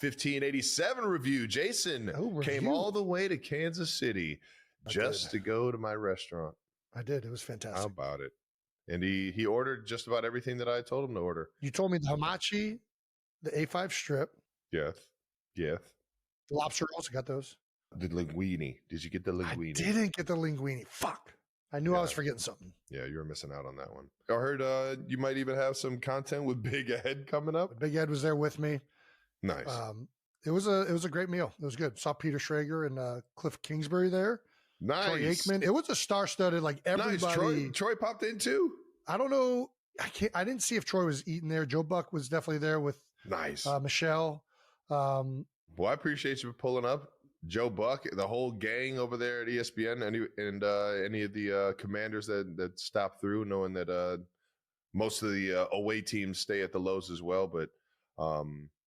1587 review. Jason came all the way to Kansas City just to go to my restaurant. I did. It was fantastic. How about it? And he ordered just about everything that I told him to order. You told me the hamachi, the A5 strip. Yes. The lobster rolls. I got those. The linguine. Did you get the linguine? I didn't get the linguine. Fuck. I knew I was forgetting something. Yeah, you were missing out on that one. I heard you might even have some content with Big Ed coming up. Big Ed was there with me. Nice. It was a great meal. It was good. Saw Peter Schrager and Cliff Kingsbury there. Nice. Troy Aikman. It was a star-studded, like everybody. Nice. Troy popped in too. I don't know. I didn't see if Troy was eating there. Joe Buck was definitely there with Michelle. Well, I appreciate you for pulling up. Joe Buck, the whole gang over there at ESPN, and any of the commanders that stopped through, knowing that most of the away teams stay at the Lowe's as well. But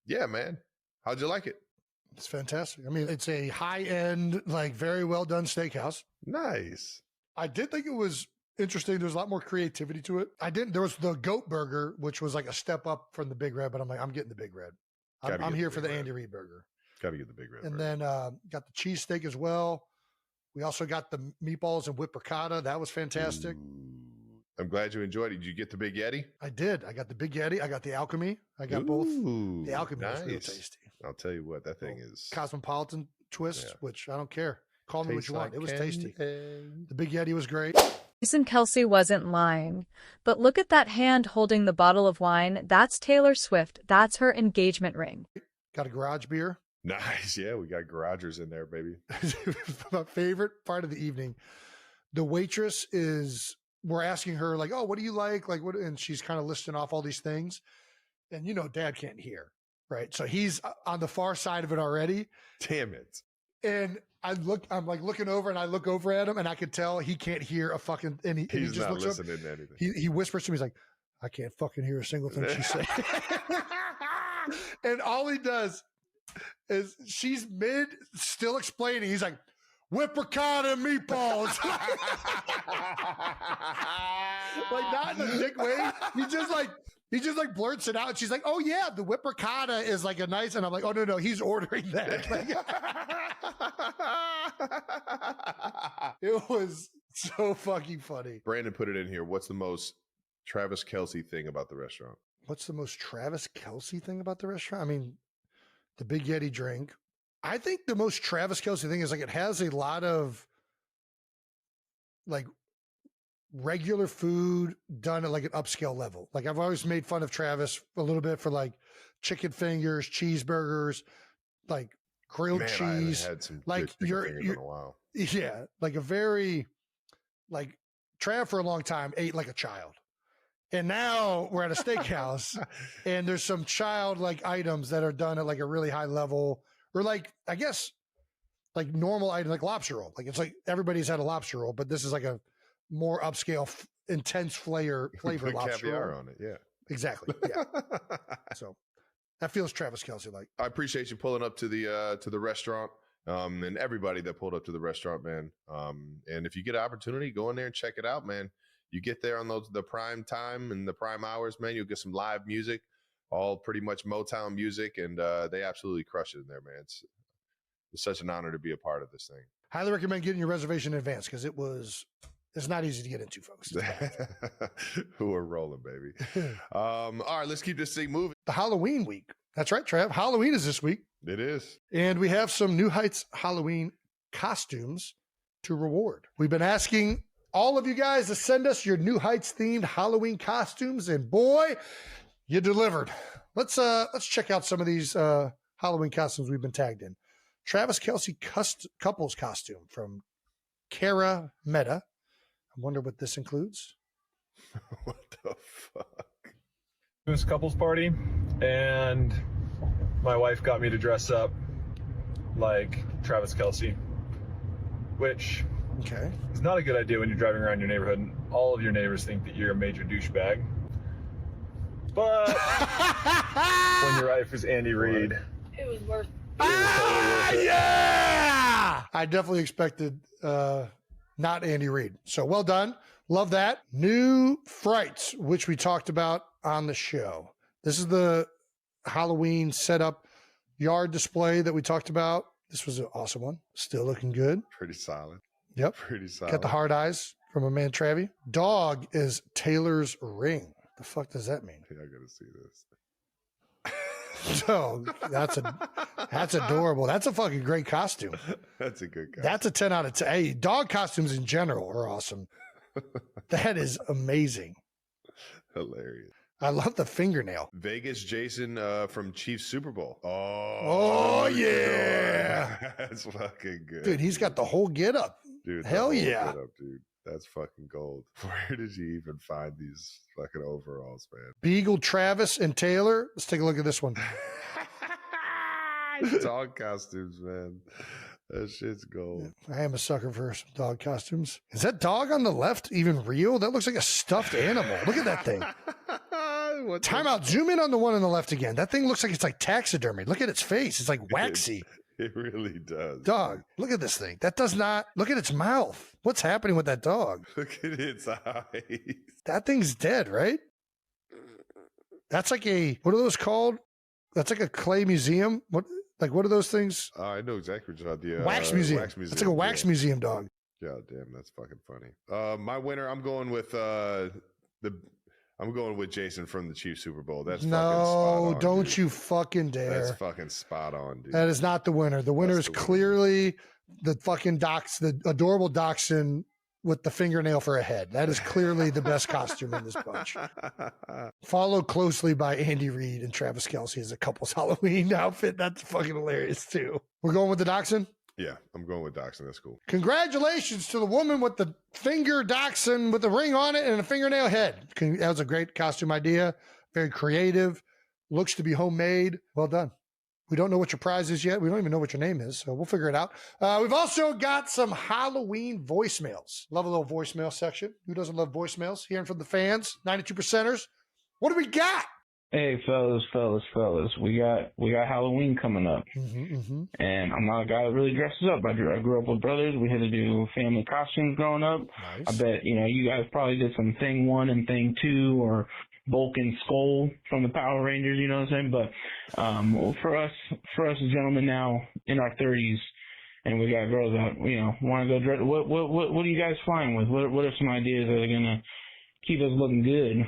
yeah, man, how'd you like it? It's fantastic. I mean, it's a high-end, like very well done steakhouse. Nice. I did think it was interesting. There's a lot more creativity to it. There was the goat burger, which was like a step up from the Big Red, but I'm like, I'm getting the Big Red. I'm here for the Andy Reid burger. Got to get the Big Red. And then got the cheesesteak as well. We also got the meatballs and whipped ricotta. That was fantastic. Ooh. I'm glad you enjoyed it. Did you get the Big Yeti? I did. I got the Big Yeti. I got the Alchemy. I got both. The Alchemy was real tasty. I'll tell you what, that thing is cosmopolitan twist, which I don't care. Call me what you want. It was tasty. The Big Yeti was great. Jason Kelce wasn't lying. But look at that hand holding the bottle of wine. That's Taylor Swift. That's her engagement ring. Got a garage beer. Nice. Yeah, we got garagers in there, baby. My favorite part of the evening. The waitress we're asking her, like, oh, what do you like? Like, what? And she's kind of listing off all these things. And, Dad can't hear, right? So he's on the far side of it already. Damn it. And I'm like looking over and I look over at him and I could tell he can't hear a fucking, and he just not looks listening up, to anything. He whispers to me, he's like, I can't fucking hear a single thing she's saying. And all he does is she's still explaining. He's like, whip ricotta and meatballs. Like not in a dick way. He just like blurts it out. And she's like, oh yeah, the whip ricotta is like a nice, and I'm like, oh no, he's ordering that. Like, it was so fucking funny. Brandon put it in here. What's the most Travis Kelce thing about the restaurant? What's the most Travis Kelce thing about the restaurant? I mean, the Big Yeti drink. I think the most Travis Kelce thing is like it has a lot of like regular food done at like an upscale level. Like I've always made fun of Travis a little bit for like chicken fingers, cheeseburgers, like grilled cheese. I haven't had some like you're in a while. Yeah, like a very like Trav for a long time ate like a child. And now we're at a steakhouse and there's some child-like items that are done at like a really high level, or like, I guess, like normal item, like lobster roll. Like it's like everybody's had a lobster roll, but this is like a more upscale, intense flavor Put lobster caviar roll. On it, yeah. Exactly. Yeah. So that feels Travis Kelce like. I appreciate you pulling up to the restaurant, and everybody that pulled up to the restaurant, man. And if you get an opportunity, go in there and check it out, man. You get there on the prime time and the prime hours, man. You'll get some live music, all pretty much Motown music, and they absolutely crush it in there, man. It's such an honor to be a part of this thing. Highly recommend getting your reservation in advance because it's not easy to get into, folks. Who are rolling, baby. All right, let's keep this thing moving. The Halloween week. That's right, Trav. Halloween is this week. It is. And we have some New Heights Halloween costumes to reward. We've been asking all of you guys to send us your New Heights themed Halloween costumes, and boy, you delivered. Let's check out some of these Halloween costumes we've been tagged in. Travis Kelce couples costume from Kara Meta. I wonder what this includes. What the fuck? It was a couples party, and my wife got me to dress up like Travis Kelce, which is not a good idea when you're driving around your neighborhood and all of your neighbors think that you're a major douchebag. But when your wife is Andy Reid, it was worth it. Yeah! I definitely expected not Andy Reid. So well done. Love that. New frights, which we talked about on the show. This is the Halloween setup yard display that we talked about. This was an awesome one. Still looking good. Pretty solid. Yep. Pretty solid. Got the hard eyes from a man, Travi. Dog is Taylor's ring. The fuck does that mean? I gotta see this. So that's adorable. That's a fucking great costume. That's a good costume. That's a 10 out of 10. Hey, dog costumes in general are awesome. That is amazing. Hilarious. I love the fingernail. Vegas Jason from Chiefs Super Bowl. Oh yeah. That's fucking good. Dude, he's got the whole get up. Dude, hell yeah. Get up, dude. That's fucking gold. Where did you even find these fucking overalls, man? Beagle, Travis, and Taylor. Let's take a look at this one. Dog costumes, man. That shit's gold. I am a sucker for some dog costumes. Is that dog on the left even real? That looks like a stuffed animal. Look at that thing. Time out. Zoom in on the one on the left again. That thing looks like it's like taxidermy. Look at its face. It's like waxy. It really does. Dog, look at this thing. That does not, look at its mouth. What's happening with that dog? Look at its eyes. That thing's dead, right? That's like what are those called? That's like a clay museum. What are those things? I know exactly what you're talking about. Wax museum. It's like a wax museum dog. Yeah, damn, that's fucking funny. My winner, I'm going with Jason from the Chiefs Super Bowl. That's fucking spot on, don't dude. You fucking dare. That's fucking spot on, dude. That is not the winner. The winner is clearly the fucking the adorable dachshund with the fingernail for a head. That is clearly the best costume in this bunch. Followed closely by Andy Reid and Travis Kelce as a couple's Halloween outfit. That's fucking hilarious too. We're going with the dachshund? Yeah, I'm going with dachshund. That's cool. Congratulations to the woman with the finger dachshund with the ring on it and a fingernail head. That was a great costume idea. Very creative. Looks to be homemade. Well done. We don't know what your prize is yet. We don't even know what your name is, so we'll figure it out. We've also got some Halloween voicemails. Love a little voicemail section. Who doesn't love voicemails? Hearing from the fans, 92%ers. What do we got? Hey, fellas. We got Halloween coming up. And I'm not a guy that really dresses up. I grew up with brothers. We had to do family costumes growing up. Nice. I bet, you guys probably did some Thing 1 and Thing 2 or Bulk and Skull from the Power Rangers, you know what I'm saying? But well, for us gentlemen now in our 30s, and we got girls that, want to go dress. What are you guys flying with? What are some ideas that are going to keep us looking good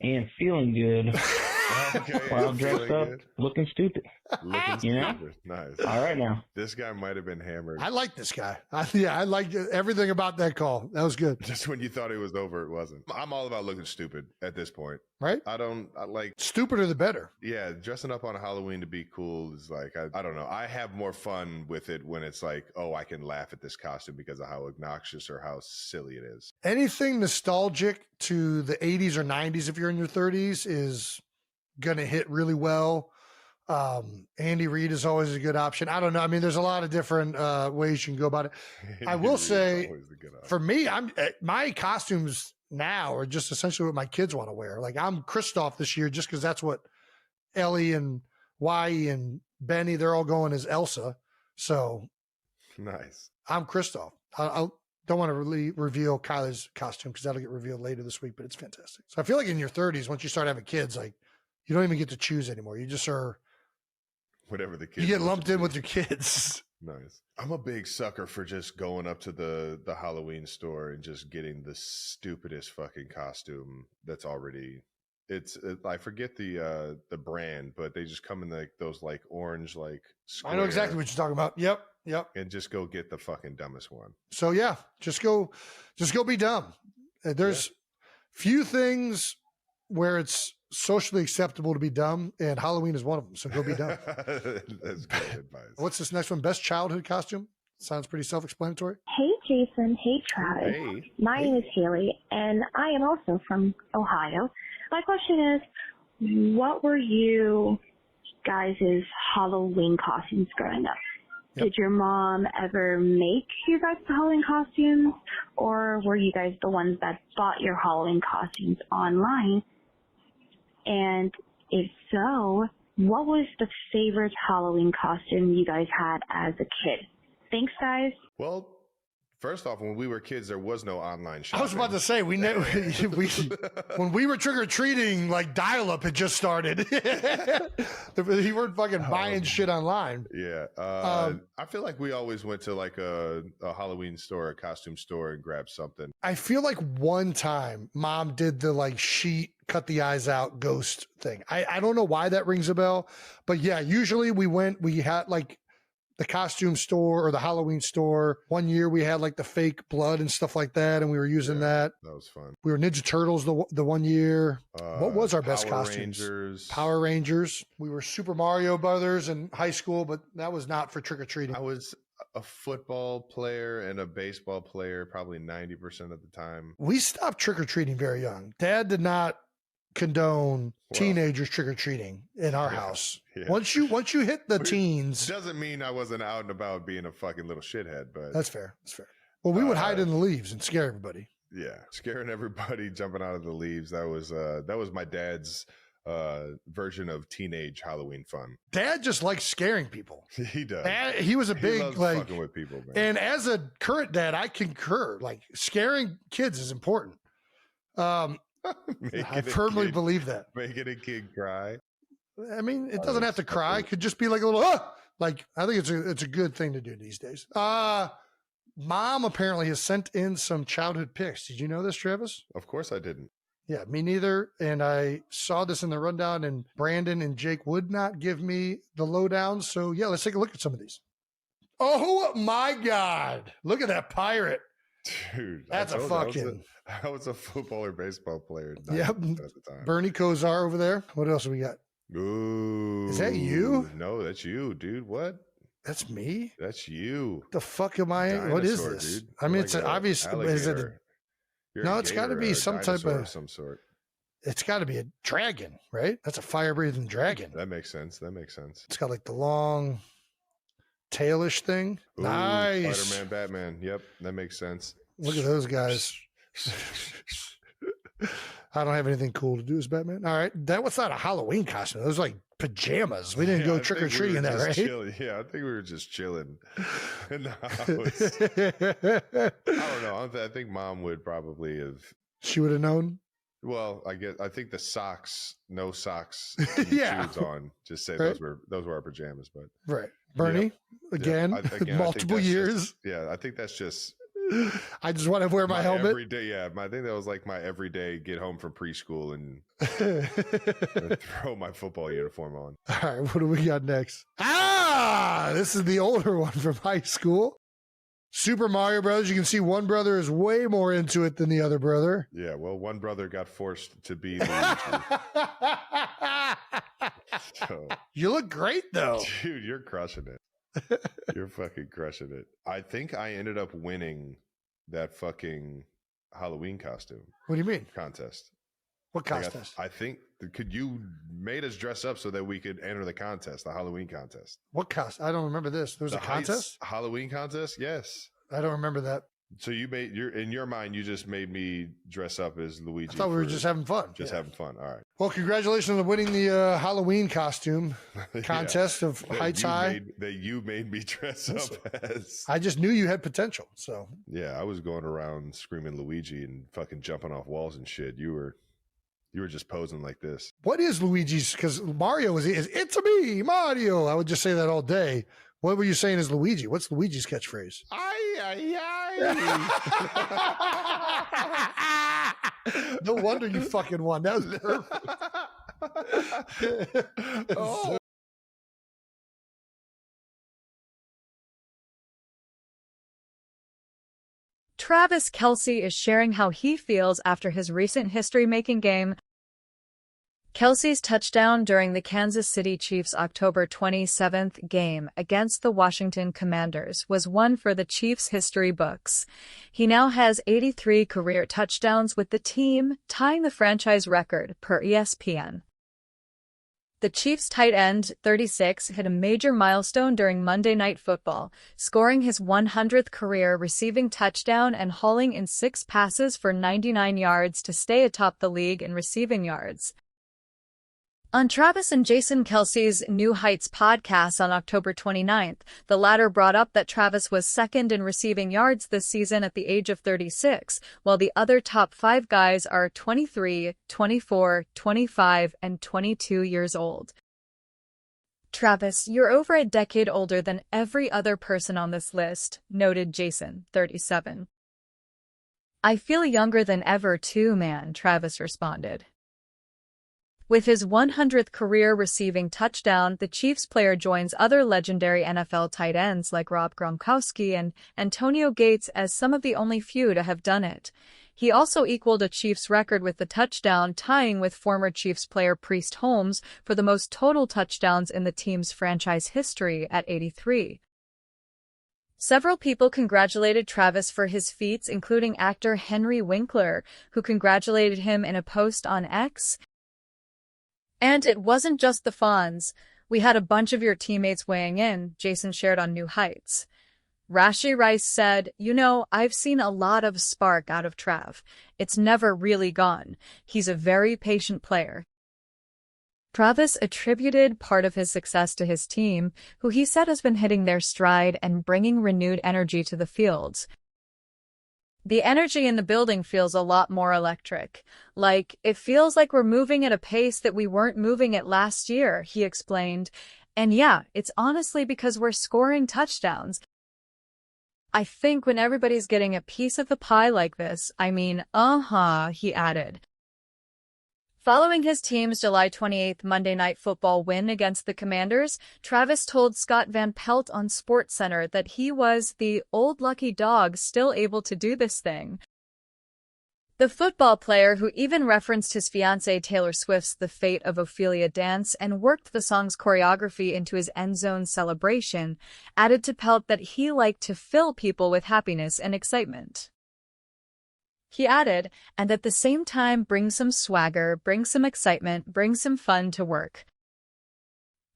and feeling good while dressed up, looking stupid? Stupid. Nice. All right now. This guy might have been hammered. I like this guy. I like everything about that call. That was good. Just when you thought it was over, it wasn't. I'm all about looking stupid at this point. Right? I like stupider the better. Yeah, dressing up on Halloween to be cool is like, I don't know. I have more fun with it when it's like, oh, I can laugh at this costume because of how obnoxious or how silly it is. Anything nostalgic to the 80s or 90s, if you're in your 30s, is going to hit really well. Andy Reid is always a good option. I don't know. I mean, there's a lot of different ways you can go about it. I will say, for me, my costumes now are just essentially what my kids want to wear. Like I'm Kristoff this year just because that's what Ellie and Wai and Benny, they're all going as Elsa. So nice. I'm Kristoff. I don't want to really reveal Kyler's costume because that'll get revealed later this week, but it's fantastic. So I feel like in your 30s, once you start having kids, like you don't even get to choose anymore. You just are whatever the kids. You get lumped in with your kids. Nice. I'm a big sucker for just going up to the Halloween store and just getting the stupidest fucking costume that's already. I forget the brand, but they just come in like those like orange like. Square, I know exactly what you're talking about. Yep. And just go get the fucking dumbest one. So yeah, just go be dumb. There's few things where it's socially acceptable to be dumb, and Halloween is one of them. So go be dumb. That's good advice. What's this next one? Best childhood costume? Sounds pretty self-explanatory. Hey, Jason. Hey, Travis. Hey. My name is Haley, and I am also from Ohio. My question is, what were you guys' Halloween costumes growing up? Yep. Did your mom ever make you guys the Halloween costumes, or were you guys the ones that bought your Halloween costumes online? And if so, what was the favorite Halloween costume you guys had as a kid? Thanks, guys. Well, First off, when we were kids, there was no online shopping. I was about to say we when we were trick or treating, like dial-up had just started. You weren't fucking buying shit online. Yeah, I feel like we always went to like a Halloween store, a costume store, and grabbed something. I feel like one time Mom did the like sheet, cut the eyes out ghost thing. I don't know why that rings a bell, but yeah, usually we had like the costume store or the Halloween store. One year we had like the fake blood and stuff like that, and we were using that. That was fun. We were Ninja Turtles the one year. What was our best Power costumes? Rangers. Power Rangers. We were Super Mario Brothers in high school, but that was not for trick-or-treating. I was a football player and a baseball player probably 90% of the time. We stopped trick-or-treating very young. Dad did not condone teenagers trick-or-treating in our house. Yeah. Once you hit the teens. Doesn't mean I wasn't out and about being a fucking little shithead, but That's fair. Well, we would hide in the leaves and scare everybody. Yeah, scaring everybody, jumping out of the leaves. That was my dad's version of teenage Halloween fun. Dad just likes scaring people. He does. He was a big loves like fucking with people, man. And as a current dad, I concur. Like scaring kids is important. I firmly believe that. Making a kid cry. I mean, it doesn't have to cry. It could just be like a little, like, I think it's a good thing to do these days. Mom apparently has sent in some childhood pics. Did you know this, Travis? Of course I didn't. Yeah, me neither. And I saw this in the rundown, and Brandon and Jake would not give me the lowdown. So yeah, let's take a look at some of these. Oh my God. Look at that pirate. Dude, that's a fucking. I was a football or baseball player. Yep. At the time. Bernie Kosar over there. What else do we got? Ooh. Is that you? No, that's you, dude. What? That's me? That's you. What the fuck am I? Dinosaur, what is this? Dude. I mean, it's obvious. Is it it's got to be some type of some sort. It's got to be a dragon, right? That's a fire-breathing dragon. That makes sense. It's got like the long tailish thing. Ooh, nice. Spider-Man, Batman. Yep, that makes sense. Look at those guys. I don't have anything cool to do as Batman. All right. That was not a Halloween costume. It was like pajamas. We didn't go trick-or-treating in that, right? Chilling. Yeah, I think we were just chilling in the house. I don't know. I think Mom would probably have. She would have known? Well, I think the socks, no socks, yeah, shoes on. Just say right. those were our pajamas, but right. Bernie, again, multiple years. I think that's just. I just want to wear my helmet every day. Yeah, I think that was like my everyday get home from preschool and throw my football uniform on. All right, what do we got next? This is the older one from high school. Super Mario Brothers. You can see one brother is way more into it than the other brother. Yeah, well, one brother got forced to be Luigi. So, you look great, though. Dude, you're crushing it. You're fucking crushing it. I think I ended up winning that fucking Halloween costume. What do you mean? Contest. What contest? I think you made us dress up so that we could enter the contest, the Halloween contest. What contest? I don't remember this. There was a contest? Halloween contest? Yes. I don't remember that. So in your mind, you just made me dress up as Luigi. I thought we were just having fun. Having fun. All right. Well, congratulations on winning the Halloween costume contest of Heights High. That you made me dress up as. I just knew you had potential. So yeah, I was going around screaming Luigi and fucking jumping off walls and shit. You were just posing like this. What is Luigi's? Because Mario is it's me, Mario. I would just say that all day. What were you saying is Luigi? What's Luigi's catchphrase? No wonder you fucking won. That was perfect. Oh. Travis Kelce is sharing how he feels after his recent history-making game. Kelce's touchdown during the Kansas City Chiefs' October 27th game against the Washington Commanders was one for the Chiefs' history books. He now has 83 career touchdowns with the team, tying the franchise record per ESPN. The Chiefs' tight end, 36, hit a major milestone during Monday Night Football, scoring his 100th career receiving touchdown and hauling in 6 passes for 99 yards to stay atop the league in receiving yards. On Travis and Jason Kelce's New Heights podcast on October 29th, the latter brought up that Travis was second in receiving yards this season at the age of 36, while the other top 5 guys are 23, 24, 25, and 22 years old. Travis, you're over a decade older than every other person on this list, noted Jason, 37. I feel younger than ever too, man, Travis responded. With his 100th career receiving touchdown, the Chiefs player joins other legendary NFL tight ends like Rob Gronkowski and Antonio Gates as some of the only few to have done it. He also equaled a Chiefs record with the touchdown, tying with former Chiefs player Priest Holmes for the most total touchdowns in the team's franchise history at 83. Several people congratulated Travis for his feats, including actor Henry Winkler, who congratulated him in a post on X. And it wasn't just the Fonz. We had a bunch of your teammates weighing in, Jason shared on New Heights. Rashee Rice said, I've seen a lot of spark out of Trav. It's never really gone. He's a very patient player. Travis attributed part of his success to his team, who he said has been hitting their stride and bringing renewed energy to the fields. The energy in the building feels a lot more electric. It feels like we're moving at a pace that we weren't moving at last year, he explained. And yeah, it's honestly because we're scoring touchdowns. I think when everybody's getting a piece of the pie like this, he added. Following his team's July 28th Monday Night Football win against the Commanders, Travis told Scott Van Pelt on SportsCenter that he was the old lucky dog still able to do this thing. The football player, who even referenced his fiancée Taylor Swift's The Fate of Ophelia dance and worked the song's choreography into his end zone celebration, added to Pelt that he liked to fill people with happiness and excitement. He added, and at the same time bring some swagger, bring some excitement, bring some fun to work.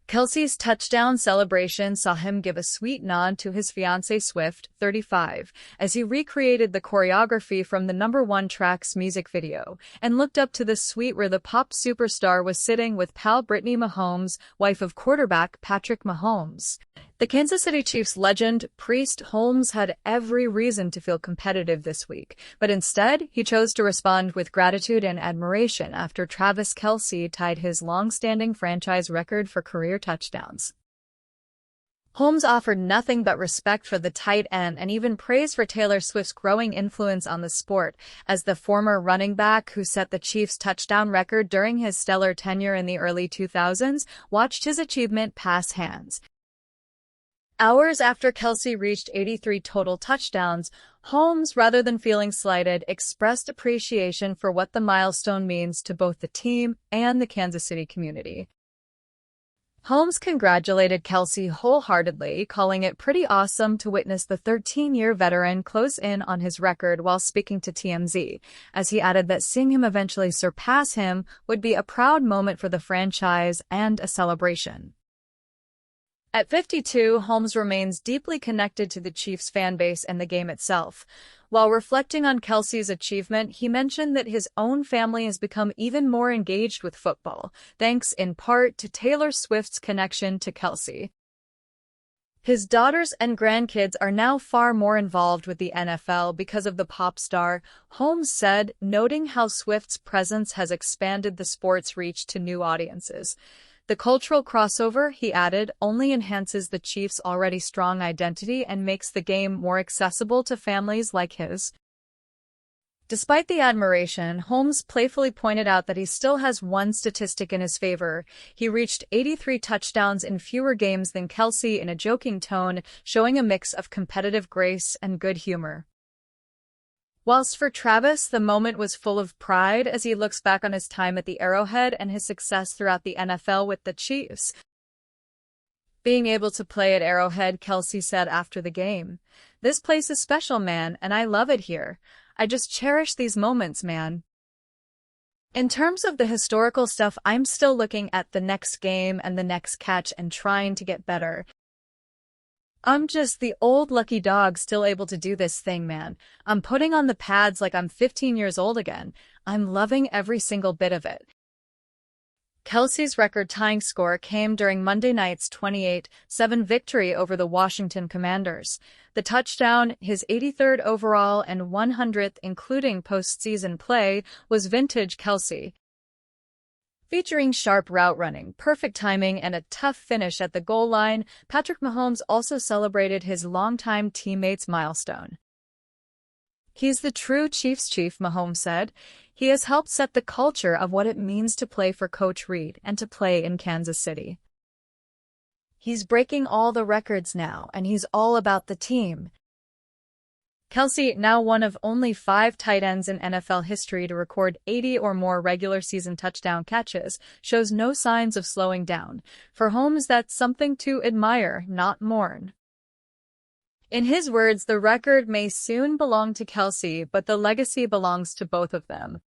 Kelce's touchdown celebration saw him give a sweet nod to his fiancée Swift, 35, as he recreated the choreography from the #1 track's music video, and looked up to the suite where the pop superstar was sitting with pal Brittany Mahomes, wife of quarterback Patrick Mahomes. The Kansas City Chiefs legend Priest Holmes had every reason to feel competitive this week, but instead he chose to respond with gratitude and admiration after Travis Kelce tied his long-standing franchise record for career touchdowns. Holmes offered nothing but respect for the tight end and even praise for Taylor Swift's growing influence on the sport, as the former running back who set the Chiefs' touchdown record during his stellar tenure in the early 2000s watched his achievement pass hands. Hours after Kelce reached 83 total touchdowns, Holmes, rather than feeling slighted, expressed appreciation for what the milestone means to both the team and the Kansas City community. Holmes congratulated Kelce wholeheartedly, calling it pretty awesome to witness the 13-year veteran close in on his record while speaking to TMZ, as he added that seeing him eventually surpass him would be a proud moment for the franchise and a celebration. At 52, Holmes remains deeply connected to the Chiefs fan base and the game itself. While reflecting on Kelce's achievement, he mentioned that his own family has become even more engaged with football, thanks in part to Taylor Swift's connection to Kelce. His daughters and grandkids are now far more involved with the NFL because of the pop star, Holmes said, noting how Swift's presence has expanded the sport's reach to new audiences. The cultural crossover, he added, only enhances the Chiefs' already strong identity and makes the game more accessible to families like his. Despite the admiration, Holmes playfully pointed out that he still has one statistic in his favor. He reached 83 touchdowns in fewer games than Kelce in a joking tone, showing a mix of competitive grace and good humor. Whilst for Travis, the moment was full of pride as he looks back on his time at the Arrowhead and his success throughout the NFL with the Chiefs. Being able to play at Arrowhead, Kelce said after the game, "This place is special, man, and I love it here. I just cherish these moments, man." In terms of the historical stuff, I'm still looking at the next game and the next catch and trying to get better. I'm just the old lucky dog still able to do this thing, man. I'm putting on the pads like I'm 15 years old again. I'm loving every single bit of it. Kelce's record-tying score came during Monday night's 28-7 victory over the Washington Commanders. The touchdown, his 83rd overall and 100th including postseason play, was vintage Kelce. Featuring sharp route running, perfect timing, and a tough finish at the goal line, Patrick Mahomes also celebrated his longtime teammate's milestone. "He's the true Chiefs chief," Mahomes said. "He has helped set the culture of what it means to play for Coach Reid and to play in Kansas City. He's breaking all the records now, and he's all about the team." Kelce, now one of only 5 tight ends in NFL history to record 80 or more regular season touchdown catches, shows no signs of slowing down. For Mahomes, that's something to admire, not mourn. In his words, the record may soon belong to Kelce, but the legacy belongs to both of them.